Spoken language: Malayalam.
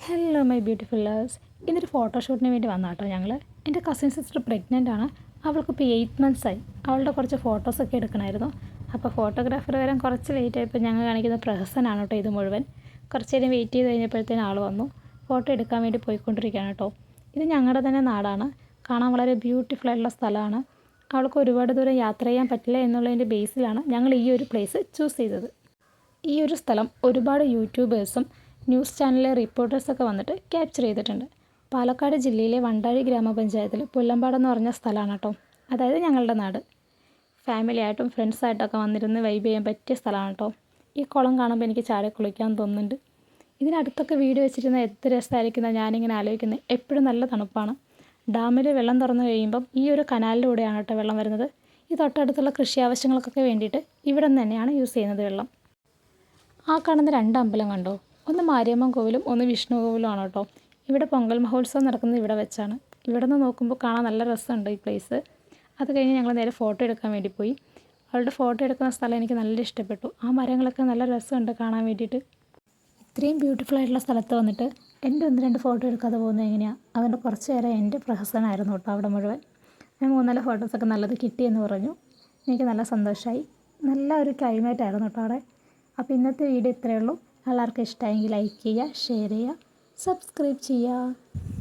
Hello my beautiful lovers. ഇന്നൊരു ഫോട്ടോഷൂട്ടിന് വേണ്ടി വന്ന കേട്ടോ ഞങ്ങൾ. എൻ്റെ കസിൻ സിസ്റ്റർ പ്രഗ്നൻ്റ് ആണ്. അവൾക്കിപ്പോൾ 8 months ആയി. അവളുടെ കുറച്ച് ഫോട്ടോസൊക്കെ എടുക്കണമായിരുന്നു. അപ്പോൾ ഫോട്ടോഗ്രാഫർ വരാൻ കുറച്ച് ലേറ്റ് ആയപ്പോൾ ഞങ്ങൾ കാണിക്കുന്ന പ്രഹസനാണ് കേട്ടോ ഇത് മുഴുവൻ. കുറച്ച് നേരം വെയിറ്റ് ചെയ്ത് കഴിഞ്ഞപ്പോഴത്തേന് ആൾ വന്നു. ഫോട്ടോ എടുക്കാൻ വേണ്ടി പോയിക്കൊണ്ടിരിക്കുകയാണ് കേട്ടോ. ഇത് ഞങ്ങളുടെ തന്നെ നാടാണ്. കാണാൻ വളരെ ബ്യൂട്ടിഫുൾ ആയിട്ടുള്ള സ്ഥലമാണ്. അവൾക്ക് ഒരുപാട് ദൂരം യാത്ര ചെയ്യാൻ പറ്റില്ല എന്നുള്ളതിൻ്റെ ബേസിലാണ് ഞങ്ങൾ ഈ ഒരു പ്ലേസ് ചൂസ് ചെയ്തത്. ഈ ഒരു സ്ഥലം ഒരുപാട് യൂട്യൂബേഴ്സും ന്യൂസ് ചാനലിലെ റിപ്പോർട്ടേഴ്സൊക്കെ വന്നിട്ട് ക്യാപ്ചർ ചെയ്തിട്ടുണ്ട്. പാലക്കാട് ജില്ലയിലെ വണ്ടാഴി ഗ്രാമപഞ്ചായത്തിൽ പുല്ലമ്പാടെന്ന് പറഞ്ഞ സ്ഥലമാണ് കേട്ടോ. അതായത് ഞങ്ങളുടെ നാട്. ഫാമിലി ആയിട്ടും ഫ്രണ്ട്സായിട്ടൊക്കെ വന്നിരുന്ന് വൈബ് ചെയ്യാൻ പറ്റിയ സ്ഥലമാണ് കേട്ടോ. ഈ കുളം കാണുമ്പോൾ എനിക്ക് ചാടി കുളിക്കാൻ തോന്നുന്നുണ്ട്. ഇതിനടുത്തൊക്കെ വീട് വെച്ചിരുന്ന എന്ത് രസമായിരിക്കുന്ന ഞാനിങ്ങനെ ആലോചിക്കുന്നത്. എപ്പോഴും നല്ല തണുപ്പാണ്. ഡാമിൽ വെള്ളം തുറന്നു കഴിയുമ്പം ഈ ഒരു കനാലിലൂടെയാണ് കേട്ടോ വെള്ളം വരുന്നത്. ഈ തൊട്ടടുത്തുള്ള കൃഷി ആവശ്യങ്ങൾക്കൊക്കെ വേണ്ടിയിട്ട് ഇവിടെ നിന്ന് തന്നെയാണ് യൂസ് ചെയ്യുന്നത് വെള്ളം. ആ കാണുന്ന 2 അമ്പലം കണ്ടോ? ഒന്ന് മാരിയമ്മൻ കോവിലും ഒന്ന് വിഷ്ണു കോവിലുമാണ് കേട്ടോ. ഇവിടെ പൊങ്കൽ മഹോത്സവം നടക്കുന്നത് ഇവിടെ വെച്ചാണ്. ഇവിടെ നിന്ന് നോക്കുമ്പോൾ കാണാൻ നല്ല രസമുണ്ട് ഈ പ്ലേസ്. അത് കഴിഞ്ഞ് ഞങ്ങൾ നേരെ ഫോട്ടോ എടുക്കാൻ വേണ്ടി പോയി. അവളുടെ ഫോട്ടോ എടുക്കുന്ന സ്ഥലം എനിക്ക് നല്ല ഇഷ്ടപ്പെട്ടു. ആ മരങ്ങളൊക്കെ നല്ല രസമുണ്ട് കാണാൻ വേണ്ടിയിട്ട്. ഇത്രയും ബ്യൂട്ടിഫുൾ ആയിട്ടുള്ള സ്ഥലത്ത് വന്നിട്ട് എൻ്റെ 1-2 ഫോട്ടോ എടുക്കാതെ പോകുന്നത് എങ്ങനെയാണ്? അതുകൊണ്ട് കുറച്ച് നേരം എൻ്റെ പ്രഹസനമായിരുന്നു കേട്ടോ അവിടെ മുഴുവൻ. ഞാൻ 3-4 ഫോട്ടോസൊക്കെ നല്ലത് കിട്ടിയെന്ന് പറഞ്ഞു. എനിക്ക് നല്ല സന്തോഷമായി. നല്ല ഒരു ക്ലൈമറ്റ് ആയിരുന്നു കേട്ടോ അവിടെ. അപ്പോൾ ഇന്നത്തെ വീഡിയോ ഇത്രയേ ഉള്ളൂ. എല്ലാവർക്കും ഇഷ്ടമായെങ്കിൽ ലൈക്ക് ചെയ്യുക, ഷെയർ ചെയ്യുക, സബ്സ്ക്രൈബ് ചെയ്യുക.